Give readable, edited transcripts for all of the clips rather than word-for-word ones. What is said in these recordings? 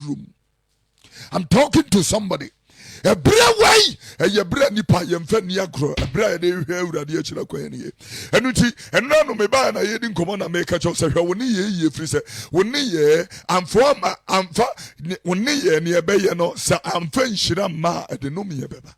bedroom. I'm talking to somebody. A bra way, a bra nipa yemfa ni agro, a bra de hwe awurade akira kwan ni. Enu ti, eno no me ba na ye di nkomo na make cho se hwe woni ye firi se, woni ye amfa woni ye ne be ye no se amfa nhira ma de no me ye beba.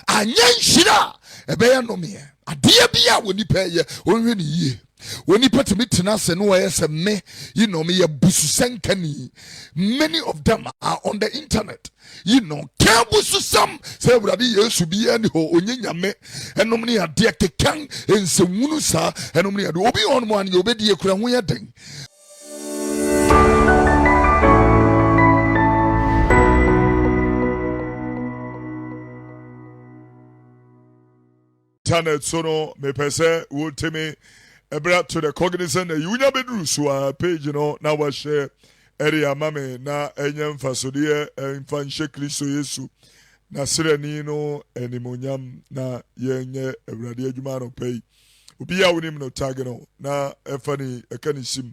Anya nhira e be ye no me ye. Ade bia woni pa ye, onhwe ni ye. When put me tenase no way as me, you know me a bususenkani. Many of them are on the internet. You know, Kabusu some say brady should be any ho onyame and nomini a dear kang and some munusa and nomini will be on one you be dear crown thing. Internet sono me pese would me. Brought to the cognizant Unya Bedrusua page, you know, now I share area mame na enyam fasodie mfanshe Kristo Yesu na serenino enimonyam na yenye ewrade adwuma no pay obi a wonim no tag no na efani ekanisim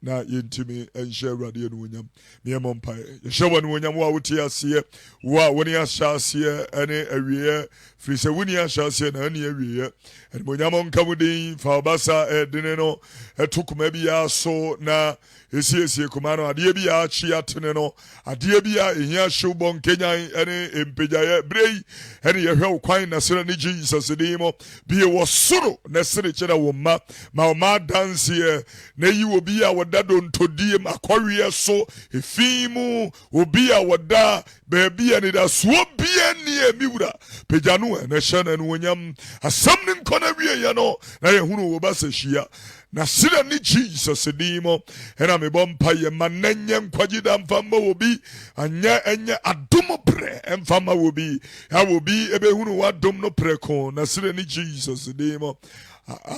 na yentimi enhye ewrade no wonyam miemom pai yehye wonu wonyam wa wote ase wa woni ahyase ene awie firi se woni ahyase na ene awie enimonyam nkamudin fa obasa edene no etukuma bia so na esi kumano ade bia achi atene no ade bia ehia hwebon kenyan ene empejaye brei ene yehwe kwan na sere ni Jesus dimo bie wo soro na sere kire wo ma ma dance na yi obi a wodado ntodie makowie so efimu obi a woda baby ani da so bia ni emiwura pejanu na hye na wonyam asam nim kona wie ye no na yehunu wo basa hia na sira ni Jesus dimo era me bompa ye manenye nkwagida mfama obi anya enye adom pre mfama obi ha obi ebehunu wadom no preko na sira ni Jesus dimo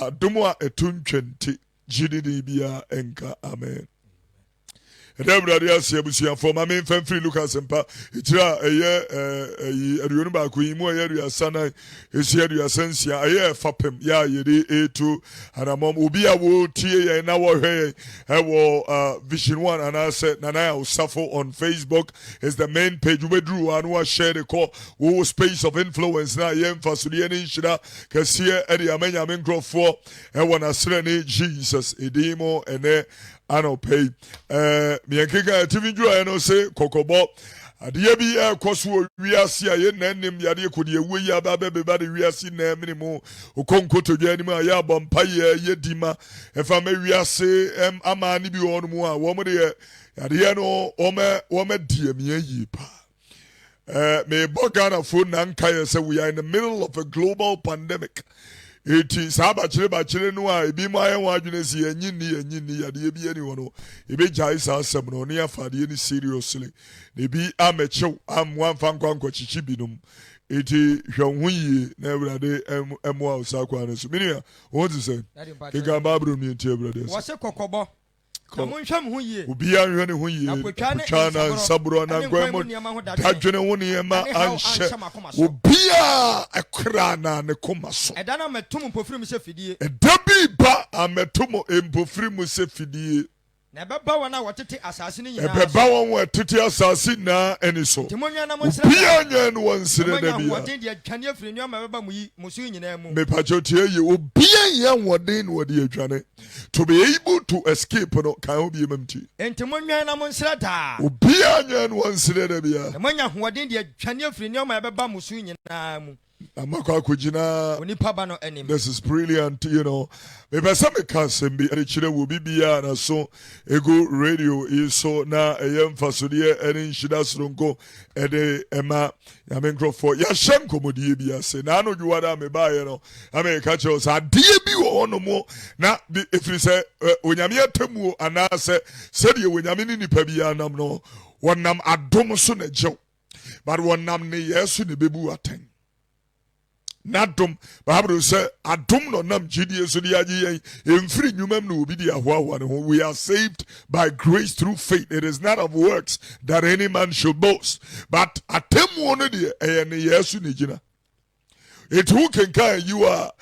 adomo a etuntwenti jididi bia enka amen. Everybody else here busia for my main fan free Lucas empa itira eye aduonu ba ko yimu eye asana esi adu asensia eye fapem ya yede etu anamom obi a wo tie ye na wo hwe wo Vision 1 and I said Nana Osafo on Facebook is the main page we drew and we share the call wo space of influence na ye mfasudi ene nhira kase ede amanya menkrofo e wona sere ni Jesus edimo ene ano pay miyankeka TV jura no say kokobo ade bi koso wiase aye nanim yade kodie wuyi aba be ba de wiase na minimu okonkoto dwani ma ya bompa ye dima efa ma wiase amani bi won mu a wo mo de yade no o me die miyi pa me bogana phone na nkai say we are in the middle of a global pandemic. It is bachire no a ebi mo ayen wadwene si enyi ade bi ani wono ebe jai sa asem no ne afade ni seriously ebi amechew amwan fankwanko chichi binum eti hwehunyi na ewrade emo a usakwa no so minia won to say ke ga babro mi enti ewrade wo se kokobo kamun hwam hu yie obi anhwe ne hu yie kwachana sabro na gwemo dadwene hu ne ma anhye obi a ekra na ne koma so edana metum mpofiri mu se fidie edabi ba ametum mpofiri mu se fidie na beba wona wotete asase ni nyina beba won wotete asase na eni so timonwa na monsira bia nya no wonsire da bia woden de adwane afiri nyo ma beba mu yi musu nyina mu me pachotie ye obia ya woden no wode adwane to be able to escape no kan obi mamti entimonwa na monsira da obia nya no wonsire da bia timonwa woden de adwane afiri nyo ma beba musu nyina mu. This is brilliant, you know. Maybe some can be a chile will be na so ego radio is so na a young fasodia and in Shidasrongo ede Emma Yamencro for Yashanko Modiabia say Nano you are me buy you know I may catch us a DB or no more now if you say when Yamia Temu and I said you when Yamini Pabianam no one nam adomosun a joke but one nam ne yesu ne bebu attend. Nadum Bible say adum no nam gidie so de agi emfiri nyumam no obi di ahwa we are saved by grace through faith. It is not of works that any man should boast, but atemu no de ne yesu ne gina it who can you are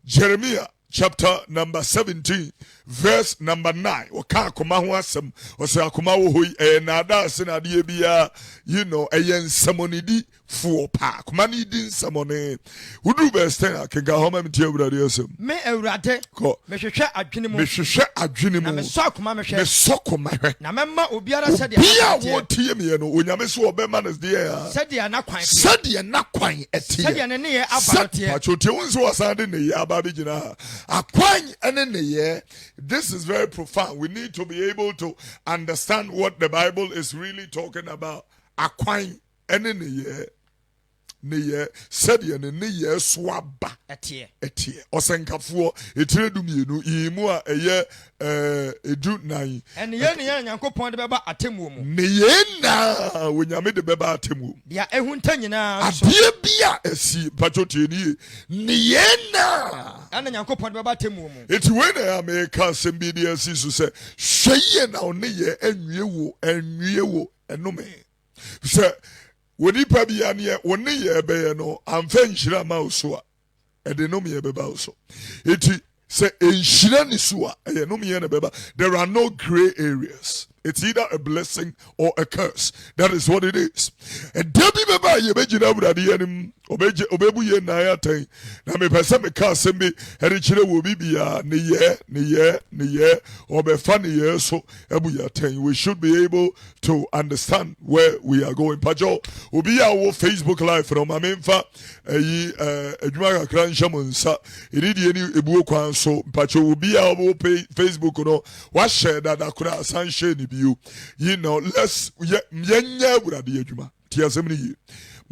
Jeremiah chapter number 17 verse number 9. Oka akoma ho asem. Ose akoma wo hoi nada ase na de bia you know ensamonidi fu pa. Akoma ni di nsamone. Udu verse 10 akenga ho ma mtie awurade asem. Me awurade. Me hwehwe adwene mu. Me hwehwe adwene mu. Na me so akoma me hwe. Me so akoma hwe. Na memma obiara sɛ de bia wo tie me no onyame so obema ne de ya. Sɛ de na kwan. Sɛ de na kwan etie. Sɛ de ne ye abarotie. Pachotie wo nso wasande ne ye aba bi gina. Akwan ene ne ye. This is very profound. We need to be able to understand what the Bible is really talking about. Akwan ene ne ye. Neye said ye neye swaba etie osenkafo etire dumienu imu a eye edu nan ene ye Nyankopon de beba atemu mu neye na wonyame de beba atemu dia ehunta nyina adie bia esi pachotie ni neye na ene Nyankopon de beba atemu mu eti we na America sembi de esi so se hweye na oneye enwie wo enome se woni pa bia ne woni ye be no amfa nhira ma so a ede no me beba so eti se enhira ni so a ye no me ne beba. There are no gray areas. It's either a blessing or a curse. That is what it is. And debi beba ye be gina wurade yanim obebu ye na ya tan na me pese me ka sembe ere kire wo bibia ne ye obefa ne ye so ebu ya tan. We should be able to understand where we are going. Pajo obi ya wo Facebook live from amemfa eyi adwuma kakra nham nsa iridi ni ebu kwan so pajo obi ya wo Facebook no wa share that akura san share ni biu. You know, let's yenye wurade adwuma ti asem ni yi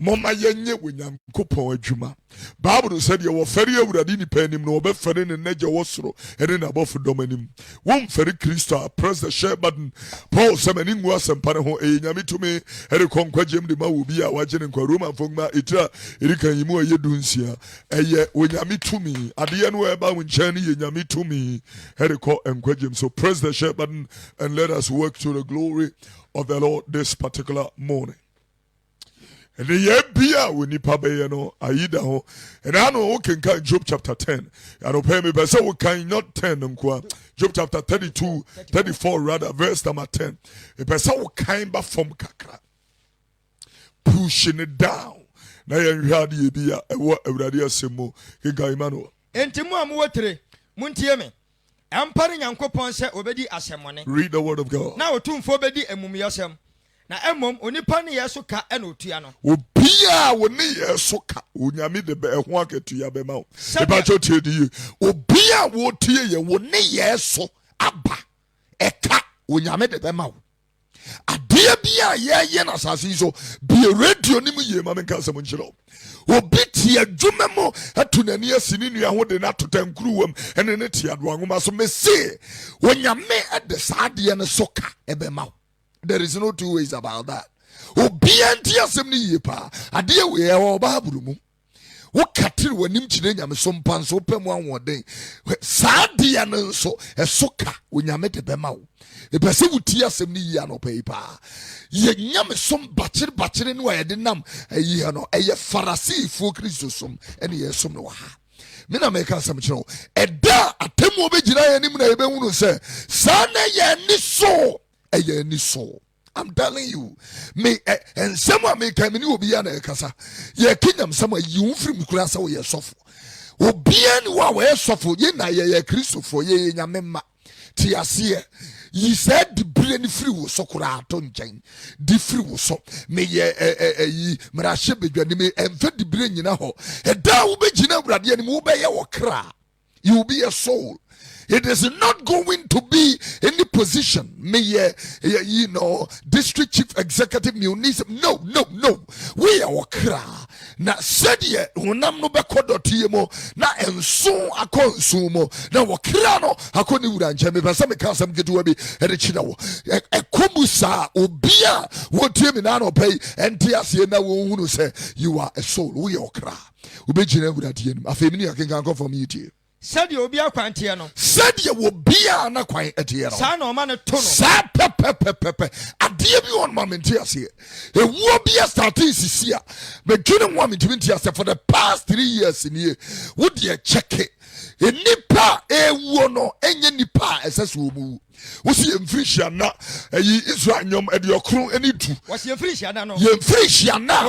mama yenye Nyankopon adwuma. Bible said you were feri awurade ni panim no obe feri ne naje wosoro ene na bofu domanim won feri Kristo. Press the share button. Paul semani ngu asempa ne ho nyame tumi ere konkwajem de ma obi a waje ne nkwa Roman fogma etira erika yimu ayedu nsia eye onyame tumi ade no eba wo nkyɛn ne nyame tumi ere ko enkwajem. So press the share button and let us work to the glory of the Lord this particular morning. And the year bia we nipa be no ayida ho. And I know we can count Job chapter 10. I don't pay me but so we can not 10 nkwa. Job chapter 32, 34 rather verse number 10. E person we kind ba from kakra. Pushing it down. Na yen hwade ye bia ewo awurade asemo kenka Emmanuel. Enti mu amuwotre muntie me. Empare Nyankopon se obedi asemone. Read the word of God. Na otumfo bedi emumyasem. Na emom onipa ne yeso ka ena otua no obia woni yeso ka onyame de be ho aketua be ma wo e ba chotie di obia wo tie ye woni yeso aba eka onyame de be ma wo ade bia ye na asase so bi radio nim ye ma menka asem nchiro obi tie adwuma mo atunani asini nua ho de na totankruwam ene ne tie ado anwoma so mese onyame de saade ne so ka e be ma wo. There is no two ways about that. Obianti asem ni yepa ade we e wo Bible mu wo katire wanim kire nyame so mpanso pem anwoden saade ne nso esoka onyame de bema wo e pese wuti asem ni yi anopa pa ye nyame som bachire ne wa ye de nam ayi no eye farasi fu Kristo som ene ye som no ha me na make asem kire eda atemu obegina ye nim na ye behunu se sana ye ni so eye ni so. I'm telling you, me and someone may come in you be an ekasa. Ye kingdom somewhere you from Kurasa or your soft. Obian wa we suffer ye na ye Christo for ye nyamema. Tiasia. Ye said the brain free was so curaton chain. The free was so may ye marashe be me and fed the brain in a hole. A dow be jina bradian move by your cra. You will be a soul. It is not going to be any position, you know, district chief executive municipal. No. We are wakra. Na said ye, unam no bekodo tiemo, na enso akonsumo, na wakra no, akoni uranche, me pasame kasam getuabi, erichinawo. Ekumusa, obia, wotimi nano pay, and tiasi na wunu say, you are a soul, we are wakra. Ubejine uratienum, afemini akenganko from you. Said you be a quantiano. Said you will be an acquaint at the San or man a tunnel. Sad pepe. A dear you on moment here. It will be a status here. But you don't want me to be here for the past 3 years in here. Would you check it? enipa ewo no enye nipa esese omu wo si emfirihia na eyi Israel nyom ediokron eni du wo si emfirihia na no yemfirihia na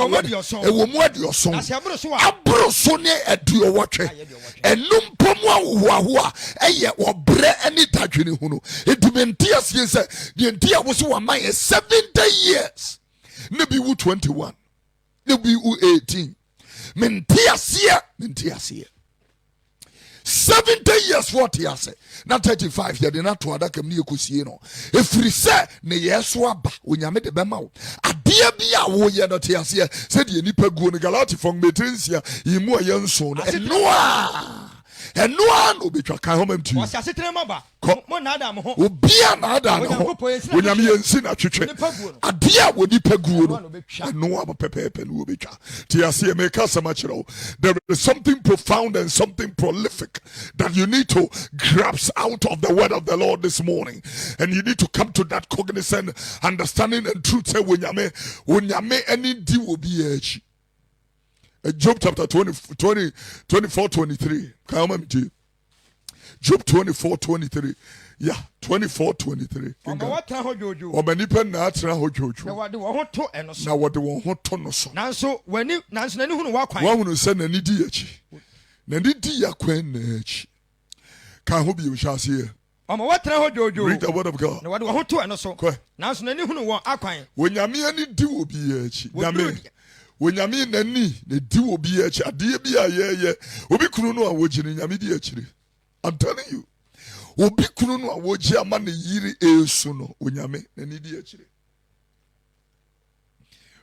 ewo mu adioson na se abro so ne eduowotwe enum pomu awo a eye obre eni dadwene hu no edumenti asie se de ntia wo so wa man 70 years ne bi wu 21 ne bi wu 18 mentia asie 70 years 40 years na 35 years na to adaka mni ekosie no efiri se ne yeso aba onyame de bema wo ade bia wo ye no te ase se de nipa guo ne galati fong metrinsia yimu aye nso no enoa no betwa kan homam tu wo si asetre maba mo na adam ho obia na adam ho onyame yensi na twetwe ade a wo nipa guo no enoa ba pepepe no betwa te ase me ka sama kire there is something profound and something prolific that you need to grasp out of the word of the Lord this morning, and you need to come to that cognizant understanding and truth say wonyame any di will be echi. Job chapter 24-23. Job 24-23. Yeah, 24-23. Omanipa na atra hojojo. Na wade wo ho to eno so. Na wade wo ho to no so. Nanso nani hunu wakwan. Wa hunu se nani di achi. Nani di yakwan na achi. Kan ho bi o hyase. Omo watra hojojo. Read the word of God. Na wade wo ho to eno so. Nanso nani hunu wo akwan. Wonyame ani di obi achi. Nyame wonyame nani ne di obi achi ade bia ye obi kunu no a wogire nyame di achire. I'm telling you, obi kunu no a wogi ama ne yiri esu no onyame nani di achire.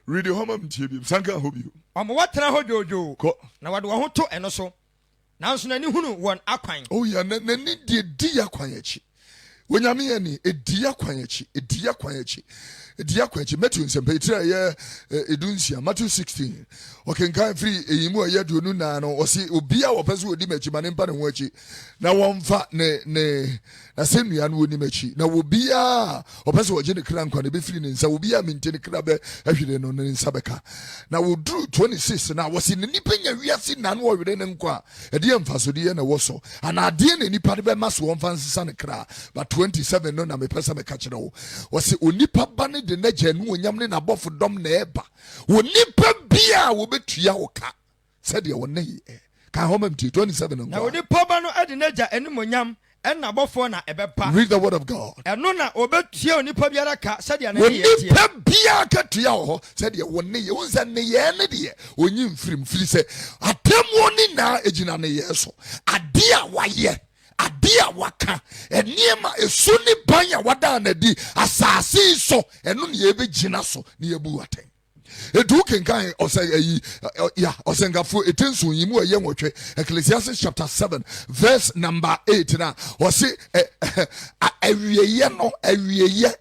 Read the home mtiebi sanka hobi omo watra hojojo na wade wo ho to eno so nanso nani hunu won akwan. Oh yeah, nani di akwan achi wonyame yani edi akwan achi Matthew nsempetira ye edunsia Matthew 16 okenkan free eyimu aye duonu na no osi obia wo pese odi machi mane mpa ne ho achi na wonfa ne na senua no oni machi na obia opese wo je ne kra nkwa ne be free ne nsa obia minte ne kra be ahwire no ne nsa beka na wo dru 26 na wosi ne nipa nya wiase na no wo hwire ne nkwa ede emfasode ye na wo so ana ade ne nipa de be maso wonfa nsisa ne kra but 27 no na me pese me ka kire wo wosi onipa ba ne de na janu onyam ne na bofo dom na eba onipa bia wo betua wo ka said ye won ne ka homam 27 na onipa ba no ade na ja anim onyam na bofo na ebepa. Read the word of God. Eno na obetua onipa biara ka said ye na ye onipa bia ka tua ho said ye won ne ye unza ne ye ne de onyim firim firi se atemu ni na ejina ne ye so ade a waye ade a waka eniema esu ni banya wada na di asase so eno ne ye begina so ne ye bu aten edu kenkan osay osengafo etensu yimu aye nwotwe Ecclesiastes chapter 7 verse number 8 na osi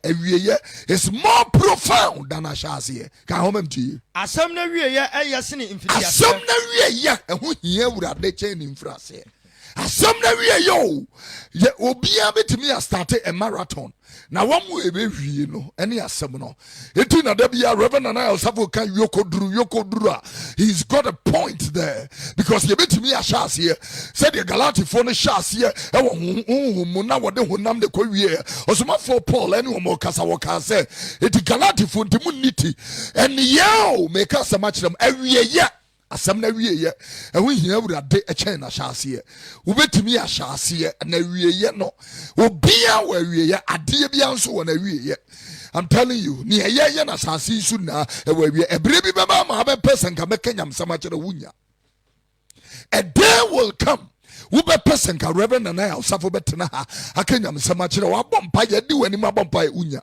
awieye is more profound than ashase ka homam ti asam na wieye ayese ne mfiriase asam na wieye eho hia wurade chen ne mfirase asam na wieye ye obia betimi a start a marathon na wamu ebehwie no ene asem no etu na da bia Reverend Anaya Osafo kan yokoduru he's got a point there because ye betimi a chance here said the Galati no chance here e wo na wode honam de kwawie osomafo Paul ene wo mo kasa wo ka say eti Galati ntimu niti ene ye make us match them awieye asam na wieye eho hia wurade echen na hyase wo betimi a hyase na wieye no obia wa wieye ade bia nso wo na wieye. I'm telling you ni ye na sase su na e wa wieye ebre bi beba ma be person ka mekanyam samachere wunya a day will come wo be person ka Reverend Anaya Osafo betena ha akanyam samachere wa bompa ye di wani ma bompa wunya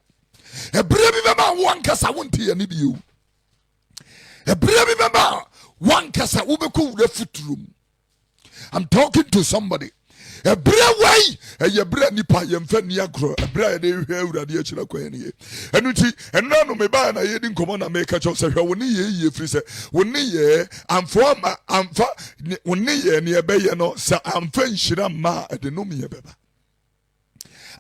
ebre bi beba wo ankasa wonte ye ni biu ebre bi beba one kasa ubeku refutrum. I'm talking to somebody. A bra way, a bra nipa yemfa niagro, a bra de hewra de chira kwani. Enuti enano me ba na yedin komona make a chose woni ye frise. Woni ye amfa woni ye ne be ye no sa amfa nhira ma de no me beba.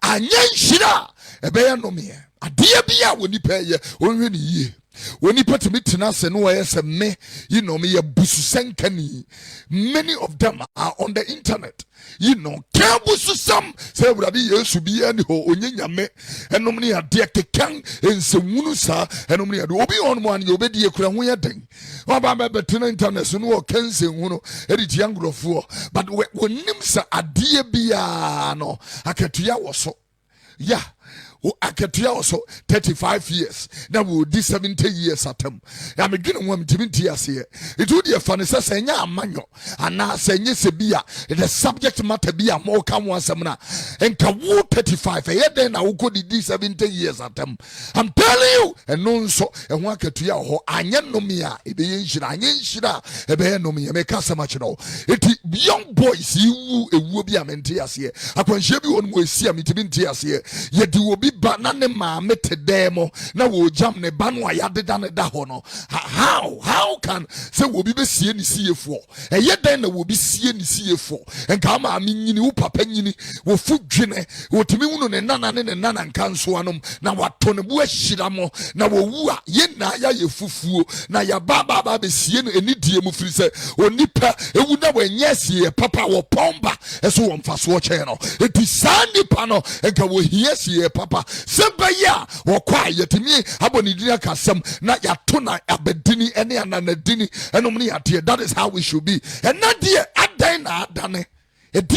Anya nhira e be ye no me. Ade bia woni pa ye wonhwe ne ye. When you put me to say no as a me, you know me a bususenkani. Many of them are on the internet. You know, some say brother yes be any ho onyanya me and nomni ade kekan ensewunu sa and nomni ade obi on one you be die kura ho yeden. Oba be betena internet so no kense hu no edit yangrofo but wonim sa ade bia no akatua wo so. Yeah. Akatua also 35 years. Now we will do 70 years at them. I'm beginning one to years here. It would be a funny senya manual. And now senya sebia. The subject matter be a more come one semina. And kawu 35. A year then I will go do 70 years at them. I'm telling you. And no so and one katua ho anyan no mia. Ebe shira anyan shira. Ebe no mia. Make us much no. It young boys you will be a mentias here. I can share you on we see a meeting tears here. Yet you will be banane maame te demo na wo jam ne ba no ayadeda ne da ho no. How can say wo bi be sie ni siefo eye den na wo bi sie ni siefo enka ma nyini wo papa nyini wo fu dwene wo timi hu no ne nana ne ne nana nka nso anom na wato ne bu ahira mo na wo wu a ye na ya ye fufuo na ya ba be sie no enidie mu firi se onipa ewu na wo nye sie papa wo pomba eso wo mfa so che no eti sandi pa no enka wo hie sie papa sebaya wo kwa yetimi aboni dini akasem na yato na abedini ene ananadini enom ne yate. That is how we should be. And na die adan na adane I'm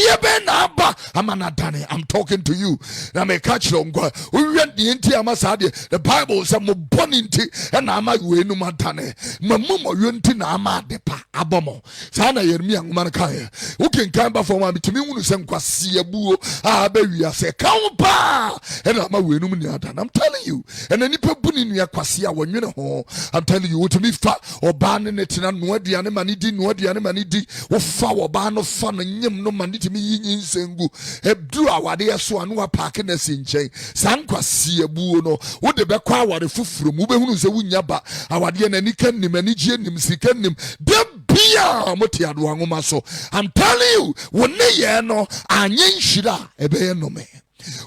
talking to you. Now me catch long. We went the inti amasadi. The Bible says mo boninti and ama yuenu matane. Mamumo yunti na ama depa abomo. Sana yermi angumana kaya. Uken kamba for ma bitimi unu sem kwa siyabuo. Abewi ase kaumpa. And ama yuenu mniatan. I'm telling you. And then nipa buni niya kwa siya wanyune ho. I'm telling you. Utumi fa obane netina nuadi ane manidi nuadi ane manidi. Ufa wabano fa na nyem no maniti mi yin sengu ebdu awade so anu apake na sinchen sankwa siebuo no wo de be kwa awade fufuru mu be hunu se wunya ba awade na nika nim anigye nim sika nim de bia moti ado anwoma so. I'm telling you wonne ye no anye nhira ebe ye no me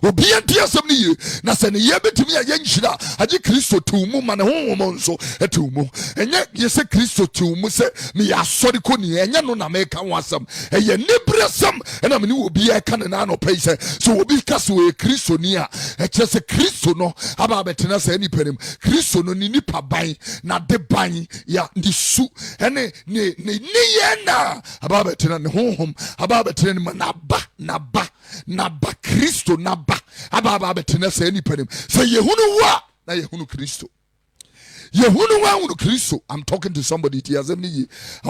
obi antia asem ni ye na se ne ye betimi ya yenhira age Kristo tumu ma ne honhom nso etumu enye ye se Kristo tumu se me ya sori ko ni enye no na me ka wasam eye nebresam na me ni obi e ka ne na no pese so obi ka so e Kristo ni a eche se Kristo no aba betena se ni panim Kristo no ni nipa ban na de ban ya ndi su ene ne ye na aba betena ne honhom aba betena ni na ba Kristo naba aba betena se ni panim se yehunu wa na yehunu Kristo. I'm talking to somebody. I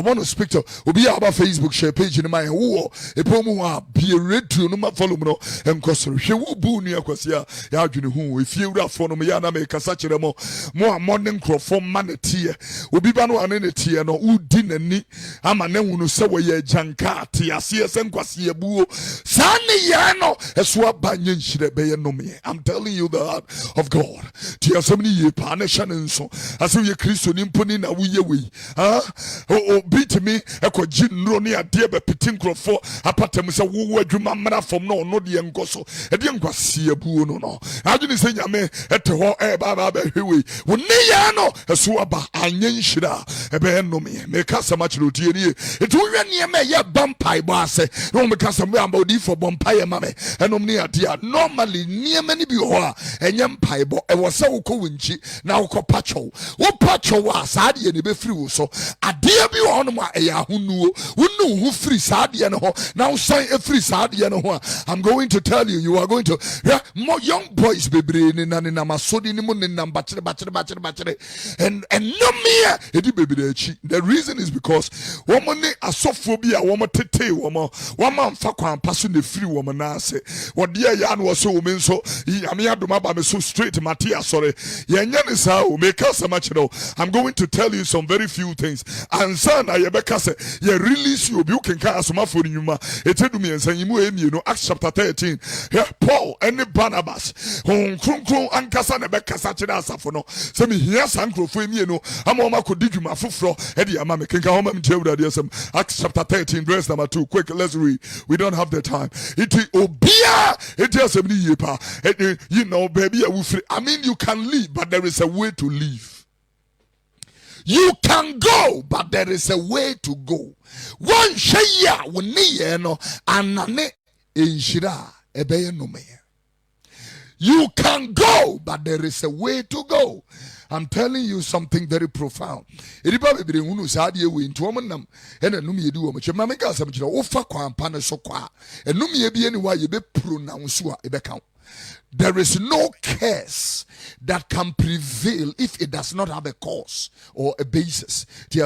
want to speak to Obi about Facebook share page in my who a pomo be a red to no follow no and cause she will boo near Cosia Yajuni who if you are for no Yana make a such a more modern crop from manatee Obi Bano and any tea no who didn't need I'm a name who say ye janka tia CSM Quasia boo Sani Yano a swap banyan shire bay no me. I'm telling you the heart of God. Tia so many ye panishan and so. Aso ye Kristo ni mponi na wuye we beat me eko jinro ni ade be pitin krofo apatem se wo adwuma mra fom no no de enkoso e de enkwase abuo no adwene se nyame ete ho ba hwewe wo ne ya no eso aba anye nhira e be no me kasa ma chiro tie ni etu hwe ne me ye bampai bo ase no me kasa me amba odi for bampai ma me enom ne ade normally ne me ni bi ho a enye mpai bo e wo se wo ko winchi na wo ko pacho wo pacho wa saade ne be free wo so ade bi wo no ma e ya hunuo wonu hu free saade ne ho na wo san e free saade ne ho. I'm going to tell you are going to more young boys bebre ni na masodi ni mu ni na bachere and no me e di bebre achi. The reason is because woman ni asofo bi a woman tete woman mfa kwan paso ne free woman na ase wo de ya na wo so wo men so ame adoma ba me so straight Matthias sorry yenya ni sa o make us much know. I'm going to tell you some very few things and son ayebeka say ye release you can can asoma for nyuma etedu me ensan yimu emi no Acts chapter 13 Paul and Barnabas hon kronkron ankasa na bekasa kire asafo no say me hia sankrofo emi no ama ma kodi dwuma foforo e de ama me kenka homa me tiawurade asem. Acts chapter 13 verse number 2 quick let's read, we don't have the time. It obia it asem ni yepa you know baby I mean you can live but there is a way to live. You can go, but there is a way to go. One shaya wuni no anane inshira ebeye nume. You can go, but there is a way to go. I'm telling you something very profound. Eriba bebre hunu saade we nto omnam ena num yedi wo mche mama ka sam kire ofa kwampa ne so kwa enum ye bi eni wa ye be pronounce a ebe kan. There is no curse that can prevail if it does not have a cause or a basis. There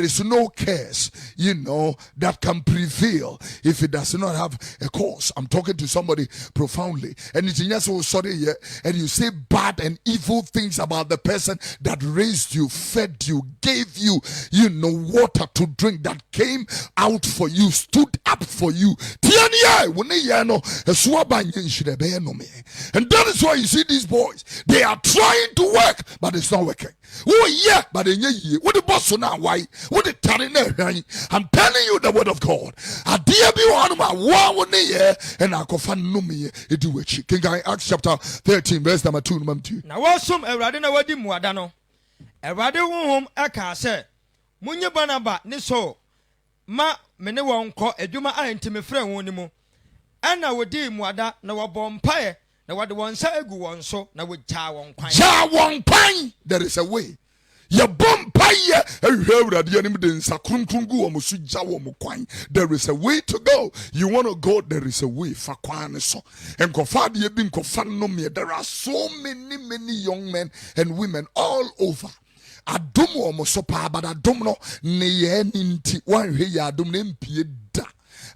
is no curse, that can prevail if it does not have a cause. I'm talking to somebody profoundly. And it's just so sorry, and you say bad and evil things about the person that raised you, fed you, gave you, water to drink, that came out for you, stood up for you. And that is why you see these boys, they are trying to work, but it's not working. Oh yeah, but in ye, what the boss now? Why? What the telling? I'm telling you the word of God. I dear be one my one year, and I can find no me. It do it. King Acts chapter 13, verse number 2, number 2. Now what's some Eradina Wadi Muadano? Erade home aka say, Munya Banaba, Niso, Ma Menewon ko Eduma Antime friend wonimu. And I would deem Wada, no a bompire. Now what the one say go on so now with Chawon Pine. Chawon Pine, there is a way. Ya bompire, and you heard that the enemy didn't sakrunkungu or musujawo mukwine. There is a way to go. You want to go, there is a way. Fakwane so. And kofadi ye bin kofan no me. There are so many young men and women all over. Adumo mosopa, but adumo ne ye ninti one he ya adum ne da.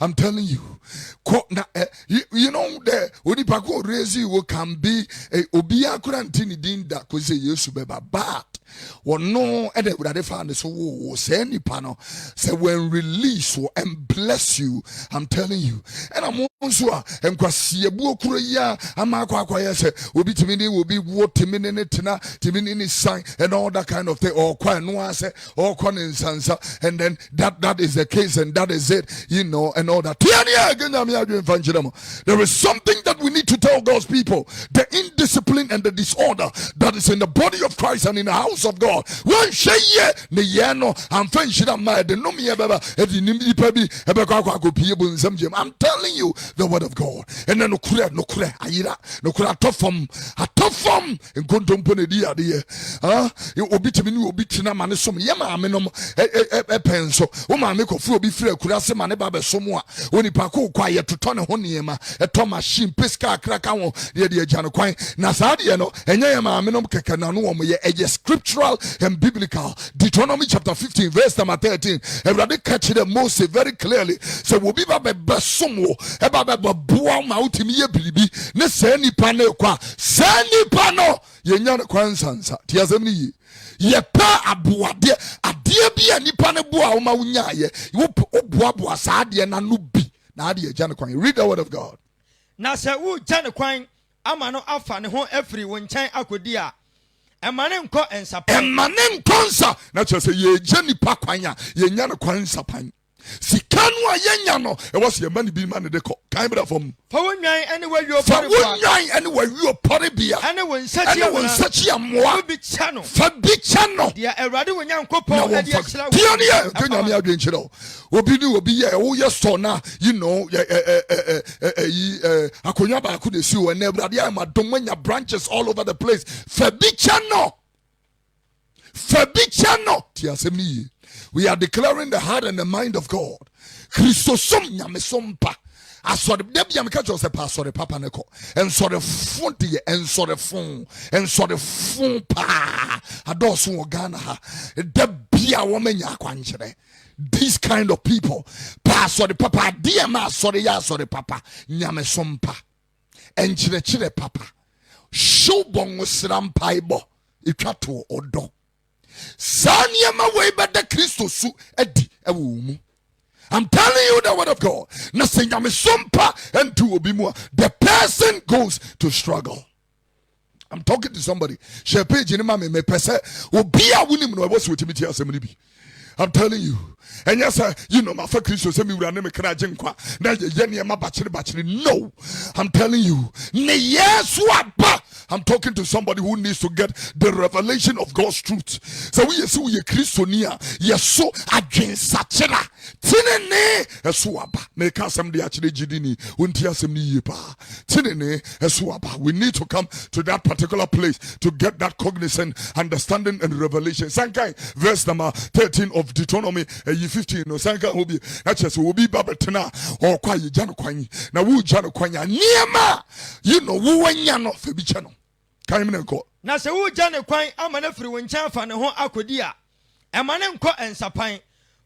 I'm telling you, you know the Odipako Rezi will can be a Obia Kurantini Dinda Kose Yusubeba, but no, and they would have found so say any panel say when release and bless you. I'm telling you, and I'm also and Kwasiabu Kuria, Amakwaya say, Obitimini will be what Timini sign and all that kind of thing, or Quanoise, or Quaninsansa, and then that is the case, and that is it, and all that. There is something that we need to tell God's people: the indiscipline and the disorder that is in the body of Christ and in the house of God. One sheye ne yeno am fanshira ma de no me baba e di nimbi pabi e be kwa go pie bo nsam jem. I'm telling you the word of God. And then no kura ayira no kura atofom nkontompo ne di ade obi timi ni obi tina ma ne som ye ma me nom e penso o ma me kofu obi fira kura se ma ne ba be som a oni pa ko kwa ye toto ne ho niema e to machine peska kraka wo de agya kwan na sa de no enye ye ma me nom keke na no wo ye scriptural and biblical. Deuteronomy chapter 15 verse number 13. Everybody catch the Moses very clearly. So we'll be babe besomo eba be boa ma utimi ye bilibi ne se nipa na kwa se nipa no ye nya ne kwan sansa tiasem ni ye pa aboade ade bia nipa ne boa wo ma wunya ye wo boa sa ade na no bi na ade agya ne kwan. Read the word of God. Na se wo gya ne kwan ama no afa ne ho afiri wo nkyɛn akodi a Emane nko nsa na che se ye jeni pa kwan a ye nya ne kwan nsapan sikanu a ye nya no e was ye mani bi man de ko kan bra fom fa wonwan ene wawi opore bia ene won sachi amoa bi cha no fa bi cha no dia Awurade wonya nkopɔ e dia kyerɛ wo ne ye kenya me adwen kyerɛ obi ye wo ye so na akonya ba ko de si wo na Awurade am adomanya branches all over the place fa bi cha no tiasem ni. We are declaring the heart and the mind of God. Christosom nyamesompa. Asore debia me catch us a pastor papa neko. En so the fun die en so the fun pa. Adoso Ghana ha. Debia wo menya kwankyere. These kind of people. Pastor papa dia ma sorry ya sorry papa nyamesompa. Enkyere papa. Shobon sram paibo. Itwa to odo. Sanyama way but the Christos edi ewu. I'm telling you the word of God. Nothing I'm sumpa and to be more. The person goes to struggle. I'm talking to somebody. Share page in me pese. Obi a winim no was with me. I'm telling you, And yes, my for Christo send me run me krajenkwa. Now ye ma bachiri. No, I'm telling you, yes, I'm talking to somebody who needs to get the revelation of God's truth. So we see we Christonia, yes, so against Sachera. Tinene Esuaba. Make us some the actually Jidini, Untiasemi Yipa. Tinene Esuaba. We need to come to that particular place to get that cognizant understanding and revelation. Sankai, verse number 13 of Deuteronomy 15. No, Sankai will be, that's just will be Babatana or Kwayi Jano Kwani. Now, who Jano Kwanya? Niema, you know, who Wanyano Febichano. Na se wo gya ne kwan amane firi wo nkyɛn fa ne ho akodia ɛmane nkɔ ensapan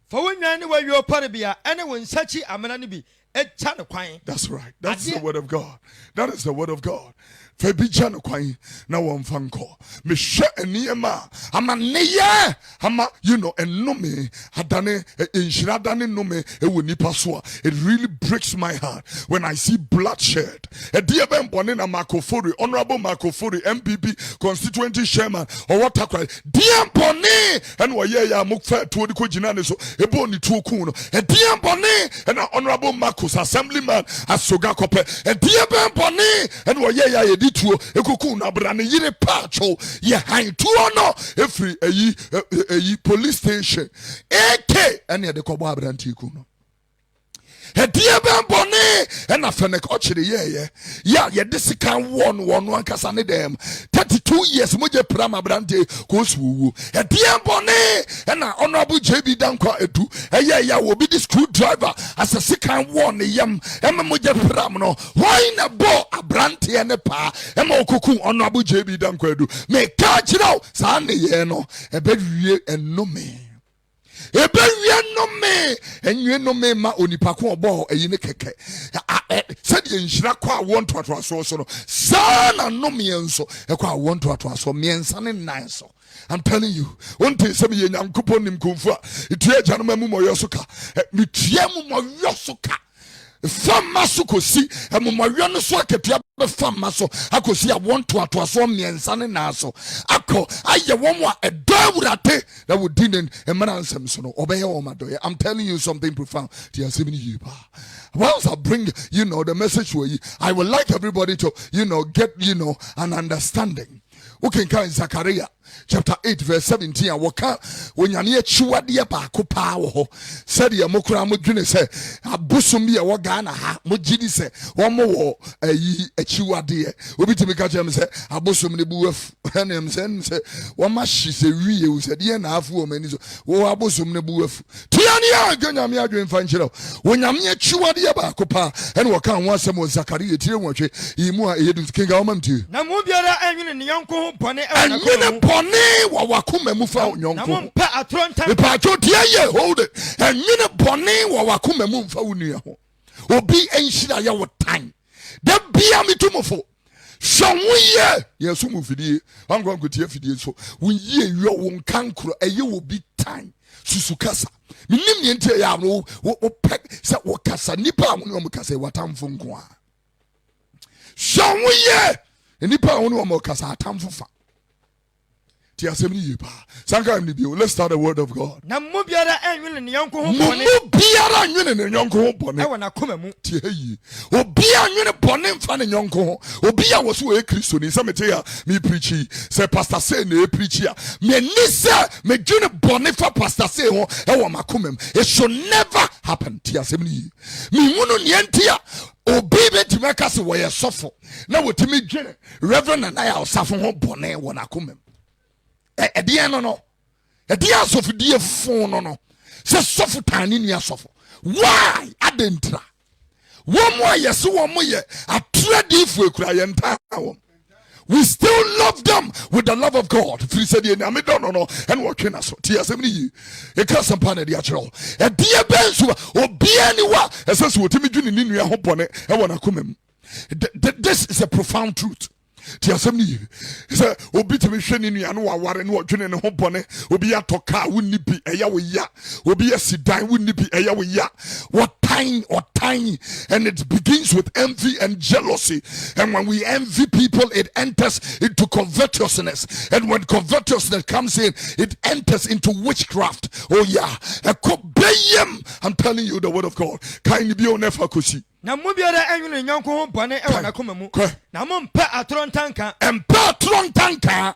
fa wo nwan ne wawie opare bia ɛne wo nsachi amana ne bi etcha ne kwan. That's right. That's the word of God. That is the word of God. Febija no kwai na won fanko me hwe eniema ama neye ama enome adane enhira dane nome ewo nipa so a it really breaks my heart when I see bloodshed. Edie ben bone na Makofori, Honorable Makofori, MPP constituency chairman or what takwa die bone and wo ye ya mukfa to di ko gina ne so ebo ni tuo ku no edie bone and Honorable Marcos assemblyman asoga kope edie ben bone and wo ye ya tuo ekuku na bra ne yire pacho ye han tuo no efri eyi police station AK ene de kobo abranti ku no Hedie ben bone ena fene ko chire ye de sika won ankasa ne dem 32 years moje prama brande ko suwu hedie bone ena honorable JB Dankwa edu ya wo bi the screwdriver as a sika won yam moje pram no why na bo abrante ne pa okuku honorable JB Dankwa edu me ka chire sa ne ye no ebewie enome enwe no me ma onipa ko obo eyine keke said ye nhira kwa won to so no sana no me enso e kwa won to so me ensa ne nan so. I'm telling you, one thing some ye nyankopon nim kumfa etua gya no mamu moyosuka metua mu moyosuka fama so kosi emomawia no so akatua be fama so akosi a won to so miensa ne na so akọ aye won a edawurate that would din emana nsem so no obeye wo madoye. I'm telling you something profound. Once I bring the message to you, I would like everybody to get an understanding. Okay, can Zechariah chapter 8 verse 17 and waka onyame achiwade ba ko pa wo ho said ye mokura modwene se abosom ye wo Ghana ha mogidi se wo mo wo ayi achiwade obi timi ka chem se abosom ne buwaf enem se wo ma hye se wiye wo se de na afu o mani so wo abosom ne buwaf tiani ya ganyame adwen fa nkyerɛ onyame achiwade ba ko pa ene wo kan ho asɛm Zechariah tire nwotwe yimu a eyedu kinga wo mamti na mo biara anwene ne yonko ho bɔne bɔne wa wakoma mu fa onyonko pa atronta pa chotia ye hold it and nyine bɔne wa wakoma mu fa wonua ho obi enhyira ya wo tan da bia mitumofo hwɛ yesu mu fidie angwa nkotie fidie so wonye wi wo nkankro eye wo bi tan susu kasa minim ye ntie ya wo pek se wo kasa nipa a wo kasa watamfo nko a hwɛ nipa a wo kasa atamfo fa. Let's start the word of God. Na mu biara enwene ne yonko ho bɔne. Mu biara enwene ne yonko ho bɔne. E wona koma mu. Tie yi. Obi enwene bɔne mfa ne yonko ho. Obi a wo so e Kristo ni se mete ya me preachi. Se pastor say na e preachi a. Me ni se me dwene bɔne fa pastor say ho e wo makomam. It should never happen. Tie asɛm ni. Me hunu ne entia. Obi betime aka se wo ye sofo. Na wotimi dwene Reverend and I osafo ho bɔne wo na komam. Edian no Edia sofu die phone no se sofu tani ni asofo why adentra wo mo yeso wo mo ye atradi fu ekura ye nta wo we still love them with the love of God. Free said ye na me don no and wo twe na so ti asem ni yi e ka sampa na dia kiro edia bensu obi ani wa eseso wotimi dwuni ni nua ho bone e wona komam. This is a profound truth. ti asɛm ni sɛ obi tumi hwɛ ne nua no waware no ɔdwene ne ho bɔne obi atɔ kaa wonni bi ɛyɛ wo ya obi asi dan wonni bi ɛyɛ wo ya wɔtan and it begins with envy and jealousy, and when we envy people it enters into covetousness, and when covetousness comes in it enters into witchcraft. Oh yeah, I'm telling you the word of God. Kind be on never kosi. Na mo biara enwene nyonko ho bɔne ɛwɔ na koma mu. Na mo mpa atrontanka. Empa atrontanka.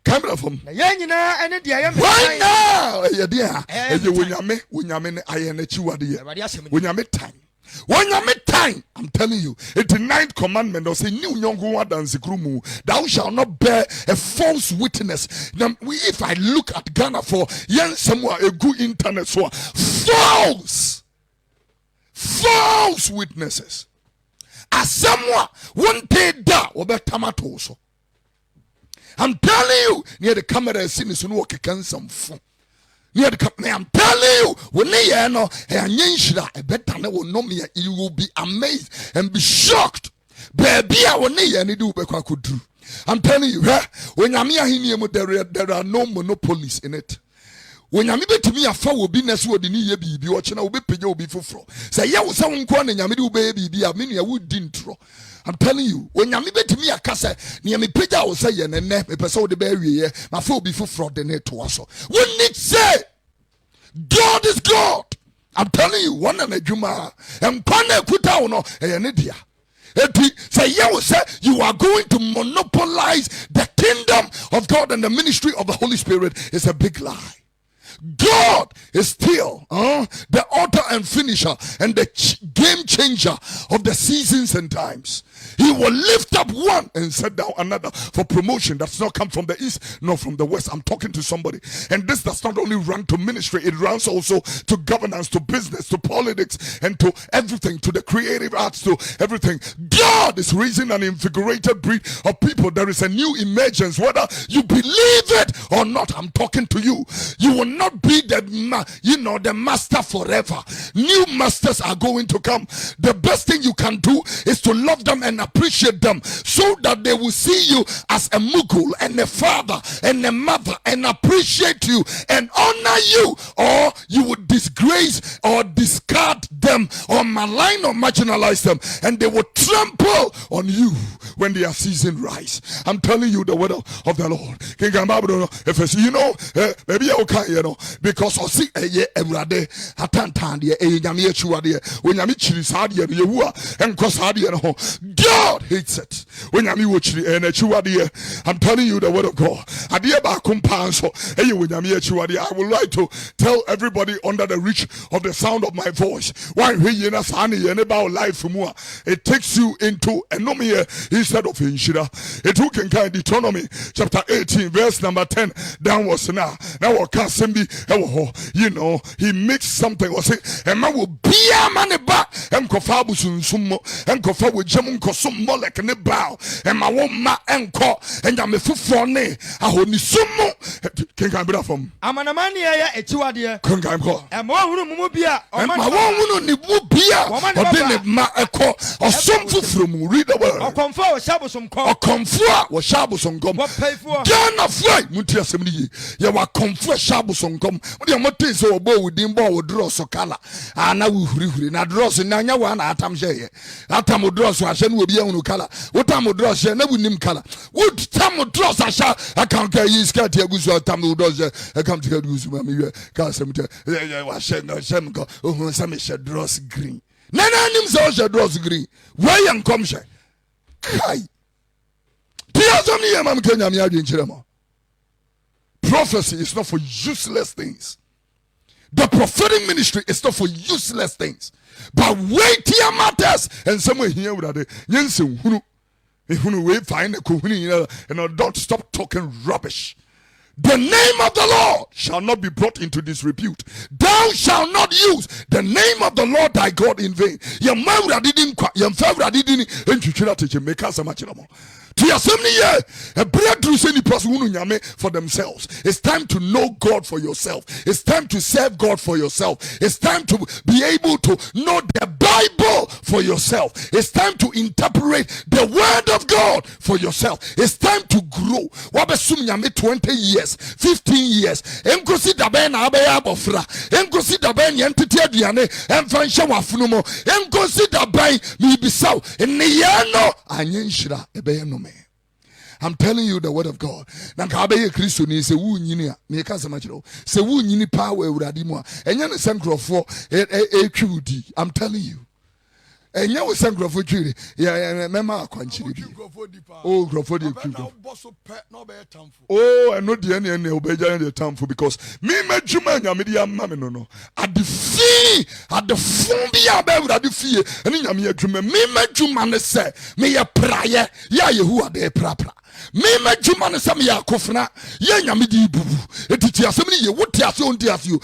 Camera from. Na yɛn nyinaa ene de ayɛ me. Why now? Ɛyɛ dia. Ɛyɛ wonyame ne ayɛ na chiwade yɛ. Wonyame time. Wonyame time. I'm telling you. It's the 9th commandment. Or say new nyonko adanse krumu. Thou shalt not bear a false witness. Now, if I look at Ghana for yen somewhere a good internet so false witnesses. As someone one day da obe tomatoes. I'm telling you, near the camera is seen so no can some phone. Near the camera, I'm telling you, when they know and a better will know me, you will be amazed and be shocked. Baby, I will need any do what I could do. I'm telling you, when I'm here, there are no monopolies in it. When you meet me a foul business would need a baby watching a whipping your before. Say, yeah, someone calling Yamidu baby, I mean, I would intro. I'm telling you, when you meet me a cassa, near me, Peter will say, and then a person the berry, my fool before fraud the net to us. When it say, God is God. I'm telling you, one and a Juma, and Kwana Kutauno, and India. Say, yeah, say you are going to monopolize the kingdom of God, and the ministry of the Holy Spirit is a big lie. God is still the author and finisher and the game changer of the seasons and times. He will lift up one and set down another for promotion. That's not come from the east nor from the west. I'm talking to somebody. And this does not only run to ministry, it runs also to governance, to business, to politics, and to everything, to the creative arts, to everything. God is raising an invigorated breed of people. There is a new emergence, whether you believe it or not. I'm talking to you. You will not be the master forever. New masters are going to come. The best thing you can do is to love them and appreciate them, so that they will see you as a mugul and a father and a mother and appreciate you and honor you, or you would disgrace or discard them or malign or marginalize them, and they will trample on you when their season rise. I'm telling you the word of the Lord. If you know, maybe okay, you know, because I see a brother Hatantandia, a Yamia Chuadia, when Yamichi Sadia, Yehua, and Kosadia. God hates it. When Yami Wuchi and a Chuadia, I'm telling you the word of God. Adiaba Kumpanso, hey, when Yami Chuadia, I would like to tell everybody under the reach of the sound of my voice. Why we in Sani and about life from more. It takes you into Enomia instead of Inshira. It took in kind Deuteronomy chapter 18, verse number 10. Downwards now. Now Kasimbi, you know, he mixed something or say, and man will be a man back and Kofabusun Sumo and Kofa with Jamun Kosum Molek and the bow and my woman and call and I'm a fufone. I hold me sumo. Can I be from Amanamania, a Chuadia, Kungamko, and more Mubia, and my woman Nibubia, or then a call or something from read the word. Or comfort Shabusum call, or comfort was Shabusum come. What pay for? Ghana fly, Mutia Semini. You are comfort Shabusum come. What your mother is so bow with Dimbo would draw so color. And now we not draw in Nanya one atom jay. Atom would draw so I shall be on color. What time would draw, never name color. What time would draw, I can't carry you scat here. Good time would draw. I come to you, Mammy, Casamita. I said, no, Semco, oh, some shall draws green. Nana himself shall draws green. Why young come, sir? Kai. Prophecy is not for useless things. The prophetic ministry is not for useless things, but weightier matters. And somewhere here with that, Yensen, who we find a kohuni, and don't stop talking rubbish. The name of the Lord shall not be brought into disrepute. Thou shalt not use the name of the Lord thy God in vain. Your mother didn't, your father didn't, and you cannot teach him, make us a much more. A breakthrough for themselves. It's time to know God for yourself. It's time to serve God for yourself. It's time to be able to know the Bible for yourself. It's time to interpret the word of God for yourself. It's time to grow. 20 years, 15 years. Enkosi dabe na abe abofra. Enkosi dabe ni entity aduane emfanshe wafunumo. Enkosi dabe mi bisaw. Eniyano anyenshira ebe no me. I'm telling you the word of God. Nankabe Christo ni se wu nyini a me ka se machiro. Se wu nyini power urade mu a enya ne senkrofo etwudi. I'm telling you. Enya we senkrofo twiri. Ya mema akwanchiri bi. Oh, grofo di kwugo. Oh, I know the ene obeja the time for because me medjuma nya me di amma me no. At the phone bi aba urade fie. Ene nya me adwuma me medjuma ne se me ye praye ya Yehu ade prapra. Me medjuma ne se me ya kofna ye nya me di bubu. Etiti asem ni ye wote ase on di ase.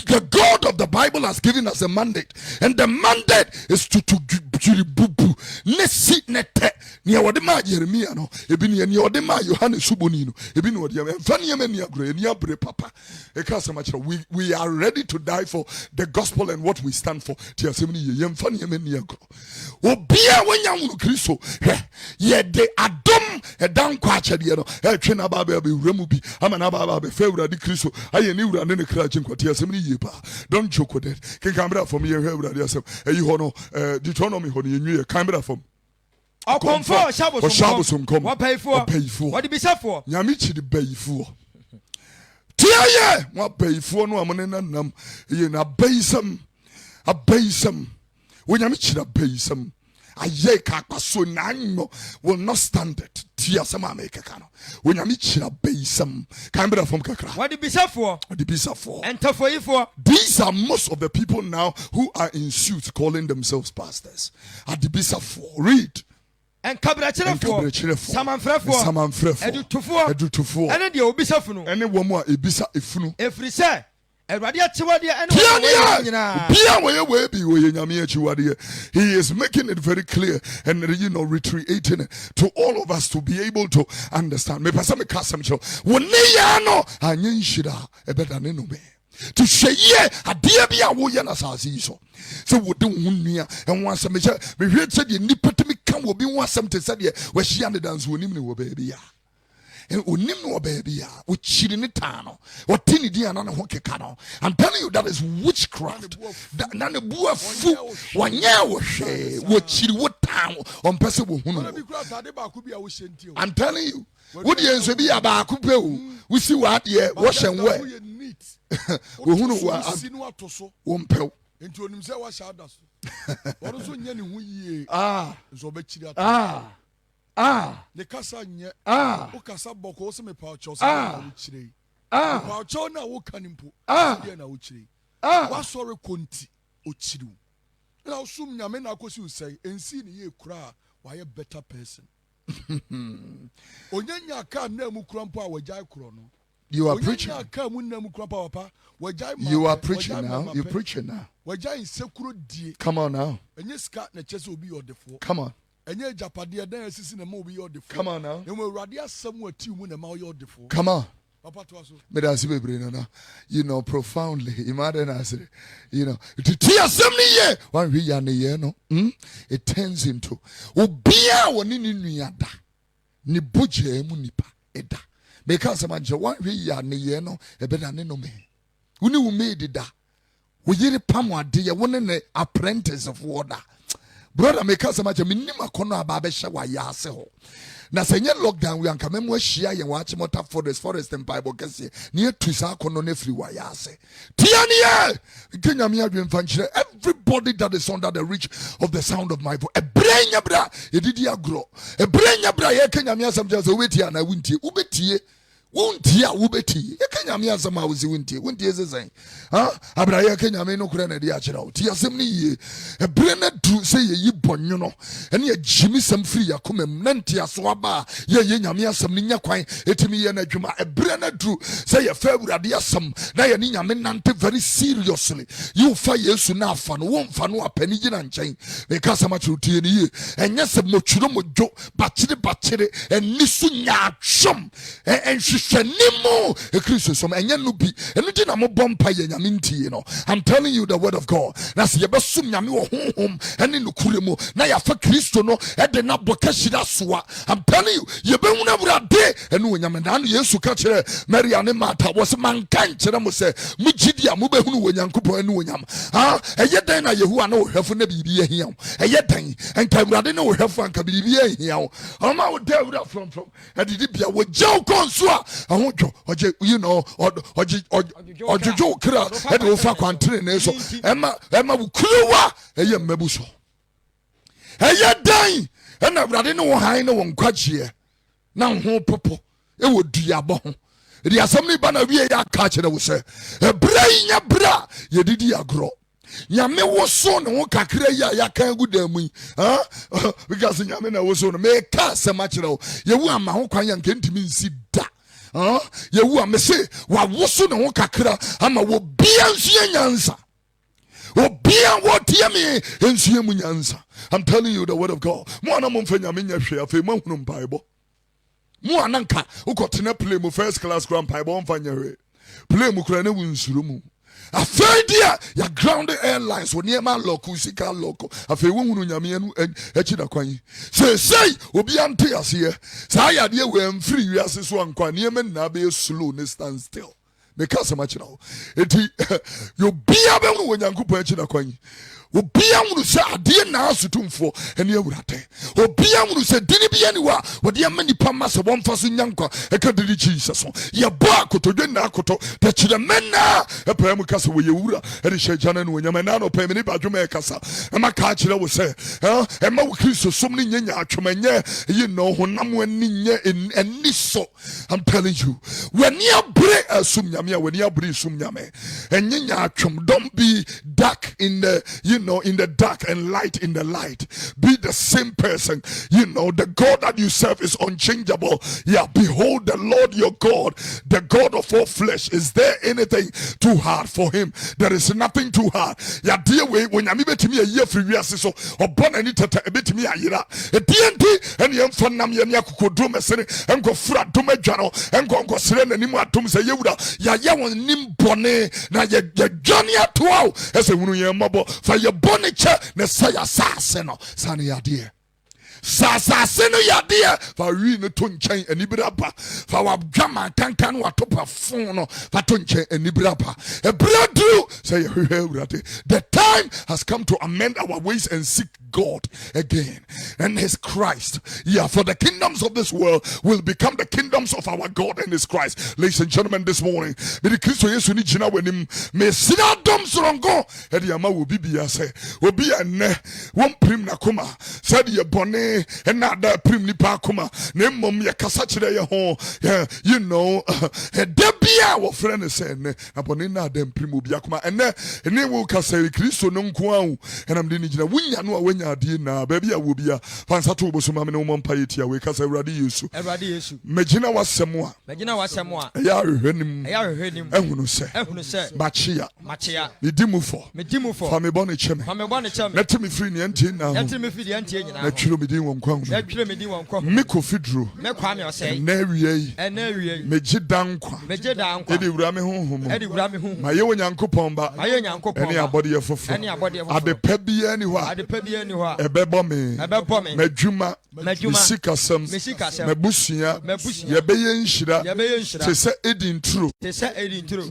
The God of the Bible has given us a mandate, and the mandate is to bubu nesi nete ni awade ma Jeremia no ebi ni awade ma Yohane Suboni no ebi ni wode emfa ni amani agro ni abre papa e ka sama kire we are ready to die for the gospel and what we stand for ti asem ni ye emfa ni amani agro obia wanya wunu Kristo ye de adom e dan kwa achede no e twe na baba be wuramu bi ama na baba be fewura di Kristo aye ni wura ne kra chi nkwati asem ni ye pa don't joke with it ken camera for me ye wura di asem eyi ho no Deuteronomy ho ne yenwie camera for Okomfo Shabosom kom. Wapayfo. Wadi bisafo. Nyame chidi bayfo. Tiaye, wa bayfo no amone nanam. Ye na baysam. A baysam. When nyame chida baysam. Aye ka kwaso nanno will not stand it. Tia sama make kano. When nyame chida baysam. Kambra from kakra. Wadi bisafo. Entafoyifo. These are most of the people now who are in suits calling themselves pastors. Adibisafo. Read. Enkabrachirefo samanfrefo edutufo ene de obisafo no ene wo mu a ebisa efunu efrise Awurade achiwade ene nyina bia we bi we nyame achiwade. He is making it very clear and reiterating it to all of us to be able to understand. Me pasa me kasam cho woni ya no anye nhira ebeda ne no me to sheye ade bia wo ye na sase so so wo de wo nua en wo asem me hwe se de nipatimi kan wo bi wo asem te se de wo hia ne dance wonim ne wo baby ya en onim ne wo baby ya wo chiri ne tan no wo tini di ana ne ho keka no. I'm telling you that is witchcraft. Na ne bu afu wanya wo hwe wo chiri wo tan on pese wo hunu. I'm telling you wo de enso bi ya ba akupe o wo si wa de wo hyenwe wo hunu wa sinu atoso wo mpew enti onim se wa sha da so woro so nya ne hu yie so ba chiri ato ne kasa nye wo kasa boko wo se me pa cho so na wo chiri pa cho na wo kanimpo dia na wo chiri wa sore konti o chiri na osum nyame na akosi usai ensi ne ye kura wa ye better person onyanya ka na mu kura mpo a wajai kuro no. You are preaching. You are preaching now. You're preaching now. Come on now. Come on. Come on now. Come on. Profoundly. It turns into because I'm one we are near no a better me. Who made it that? We did a pamwa dear one an apprentice of water. Brother, make us a much a minima corner babesha wa yaseho. Na senye lockdown we anka memwe shia ye watch mota forest and Bible kese near to sa kono ne free wa yase. Tiania Kenya mi adwen fanchire everybody that is under the reach of the sound of my voice. E brenya bra e didi agro. E brenya bra ye Kenya mi asam just wait here na wintie. Ubetie won't hear Ubeti. You can nyame asɛm a wosi wontie sɛ sɛn abrayɛ ka nyame no kora na de akyerɛ wo ti asɛm no yie ɛberɛ no duru sɛ yɛyi bɔnwono ɛne yɛgyimi sɛm firi yɛakoma mu na ntiaso aba a yɛyɛ nyame asɛm no nya kwan ɛtumi yɛ no adwuma ɛberɛ no duru sɛ yɛfa awurade asɛm na yɛne nyame nante very seriously yɛwofa yesu no afa no womfa no apani gyina nkyɛn meka asɛm akyerɛ tie no yie ɛnyɛ sɛ mɔtwuro mɔdwo bakyere ɛni so nyaatwom ɛnhwehwɛni mu ɛkristo som ɛnyɛ no bi ɛno nti na mobɔ mpa yɛ nyame ntie no. I'm telling you the word of God na sɛ yɛbɛsom nyame wɔ honhom ɛne nokure mu na yɛafa kristo no ɛde no abɔ kahyira soa. I'm telling you yɛbɛhunu awurade ɛne wɔ nyame na ano yesu ka kyerɛ maria ne marta wɔ sɛ manka nkyerɛ mo sɛ mogyidi a mobɛhunu wɔ nyankopɔn ɛne wɔ nyam ɛyɛ dɛn na yehowa na wɔhwɛfo na biribi ahia wo ɛyɛ dɛn ɛnka awurade ne wɔhwɛfo anka biribi ahia wo ɔma wo da awura from ɛdidi bia wɔgya wo kɔ nso a ɛho dwo ɔgye you know ɔdwodwo wo kra ɛde wofa kwantere ne so ɛma wo kurowa ɛyɛ mmabu so ɛyɛ dɛn ɛna awurade ne wɔ han ne wɔ nkwagyeɛ na ho popo ɛwɔ duabɔ ho ɛde asɛm ne ba na wie yɛ aka kyerɛ wo sɛ ɛberɛ yi nya berɛ a yɛdidi agorɔ nyame wo so ne ho kakra yi a yɛaka agu da mu yi because nyame na wo so no meka asɛm akyerɛ wo yɛwu ama ho kwan yɛ nka ntimi nsi da yɛwu a mese wawo so ne ho kakra ama wɔbia nsua nyansa obia wɔtie me nsua mu nyansa. I'm telling you the word of God. Mo ana momfa nyame nya hwɛ afei moahunu mpaebɔ mo ananka wokɔtena play mu first class kora mpaebɔ ɔmfa nyɛ hwɛ play mu kora ne wo nsuro mu afei deɛ yɛ ground airlines wɔ nneɛma lɔko sika lɔko afei wohunu nyame no akyi da kwan seesei obia nte aseɛ saa yadeɛ wɔ amfiri wiase so ankwa nneɛma nyinaa bɛyɛ slow ne stand still meka asɛm akyerɛ wo enti yɛobia bɛhunu wɔ nyankopɔn akyi da kwan obia hunu sɛ adeɛ naa sotomfoɔ ɛne awurade obia hunu sɛ dini bia ne wɔ a wɔde ama nipa ma sɛ wɔmfa so nya nkwa ɛka dede Jesus so yɛbɔ akotodwe naa koto tɛkyerɛmɛ naa ɛpɛɛ mu ka sɛ wɔyɛ wura ɛde hyɛ agya no ne wɔnyama ɛna no pɛɛ me ne badwoma ɛkasa ɛma ka kyerɛ wo sɛ ɛma wo kristo som no nyɛ nyaatwom ɛnyɛ yi no honam ani nyɛ ani so. I'm telling you w'ani abere asum nyame a w'ani abere sum nyame ɛnyɛ nyaatwom. Don't be dark in the in the dark and light in the light. Be the same person. The God that you serve is unchangeable. Yeah, behold the Lord your God, the God of all flesh. Is there anything too hard for him? There is nothing too hard. Yeah, dear way when you meet me a year for years so or born any tata a bit me a year. A TNT and young fanam yaku do mesene and go frat to my journal and go seren and nimu atum say yuda ya yawan nim bone na ya Johnny at 12 as a mabo for your bonicha ne saya sase no sane yadeɛ sasase no yadeɛ fa wi no to nkyɛn anibira ba fa wadwama kankan no watopa fon no fa to nkyɛn anibira ba ebira duru sɛ yɛhwehwɛ awurade. The time has come to amend our ways and seek God again and his Christ. Yeah, for the kingdoms of this world will become the kingdoms of our God and his Christ. Ladies and gentlemen, this morning me the Kristo Yesu ni gyina w'anim me sina dom sorongo ɛde ama wo bibia sɛ obi ɛnɛ wɔn prim na koma sɛ de yɛbɔne ɛna da prim nipa koma na mmom yɛkasa kyerɛ yɛ ho ɛda bia wɔfrɛ ne sɛ ɛnɛ abɔne na da prim obi akoma ɛnɛ ɛne wo kasa Kristo no nko a wo ɛnam de ni gyina wonya no a wanya ade na baabi a wo bia fansa to bo so ma me ne wo mpa yɛtia we kasa Awurade Yesu magyina wasɛm a ɛyɛ ahwehwɛ nim ɛhunu sɛ makyea medi mu fɔ fa me bɔne kyɛ me na te me firi ne ɛntie na ho na twiro medi wɔ nkwa me Kofi Duro ɛnɛ awia yi megye da nkwa ɛde wura me honhom ma yɛwɔ Nyankopɔn ba ɛne abɔdeɛ foforɔ adepa biara ni hɔ a ɛbɛbɔ me madwuma mesikasɛm mabusua yɛbɛyɛ nhyira te sɛ ɛdi nturo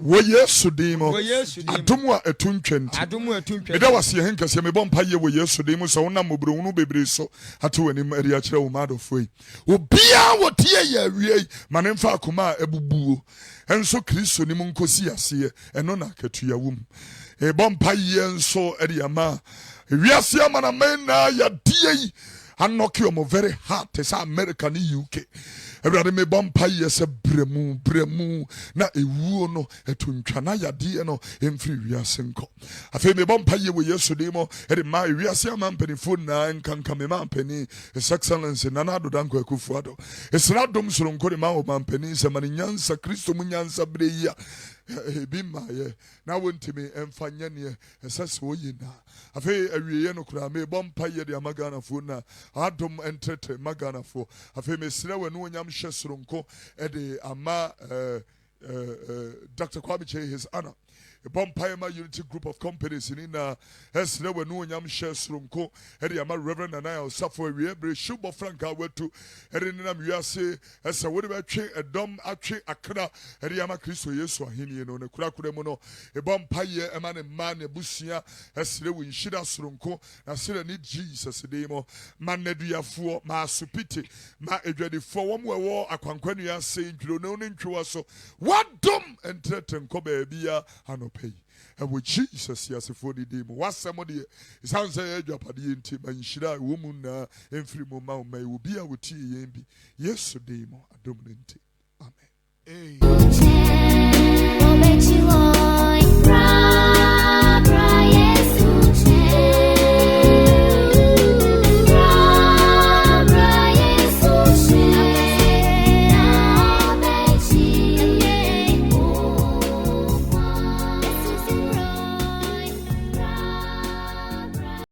wɔ Yesu din mu adom a ɛto ntwa nti meda wase yɛhe nkɛseɛ mebɔ mpa yɛ wɔ Yesu din mu sɛ wonam mmɔborɔhunu bebree so ate w'anim ade akyerɛ wo maadɔfoɔ yi obiaa wɔtie yɛ awie yi ma ne mfa akoma a ɛbubuo ɛnso Kristo ni mu nkɔsi aseɛ ɛno na akatua wo mu ɛbɔ mpa yɛ nso ɛde ama wiase amanaman na yɛdeɛ yi anɔke ɔmo very hard te sɛ America ne UK. Awurade mebɔ mpaeɛ sɛ brɛmu na ewuo no ɛtontwa na yadeɛ no ɛmfiri wiase nkɔ. Afei mebɔ mpaeɛ wɔ Yesu din mu ɛde ma wiase ama mpanimfoɔ nyinaa nkanka me ma mpanin His Excellency Nana Addo Dankwa Akufo-Addo. Ɛsra dom soronko de ma wɔ ma mpanin sɛ ma ne nyansa Kristo mu nyansa berɛ yi a ebi mmaayɛ na wontimi ɛmfa nyɛ neɛ ɛsɛ sɛ woyi na. Afei awieɛ no koraa mebɔ mpaeɛ de ama Ghanafoɔ na adom ɛntrɛtrɛ ma Ghanafoɔ. Afei mesrɛ wɔ ne onyam hyɛ soronko ɛde ama Dr. Kwame Kyei His Honor. Bompayama Unity Group of Companies in Esna when no yam share Srunko, Ediama Reverend and I suffer we every Shubo Franca went to Erinam Yase as a whatever tree a dom a tree a cra Ediama Christo Yesu Hini on a Kurakuremono, a bompire a man and man a busia as they win Shida Srunko, and still need Jesus a demo, man Nedia for ma supiti, ma edready for one war a Quanquania saying Dronon Chuaso, what dumb and threaten Kobe Bia and pay. And with Jesus, yes, for the demo. What's somebody? It sounds like a job at the intim and shida woman in free moment may will be a with tea. Yes, demo, a dominant. Amen.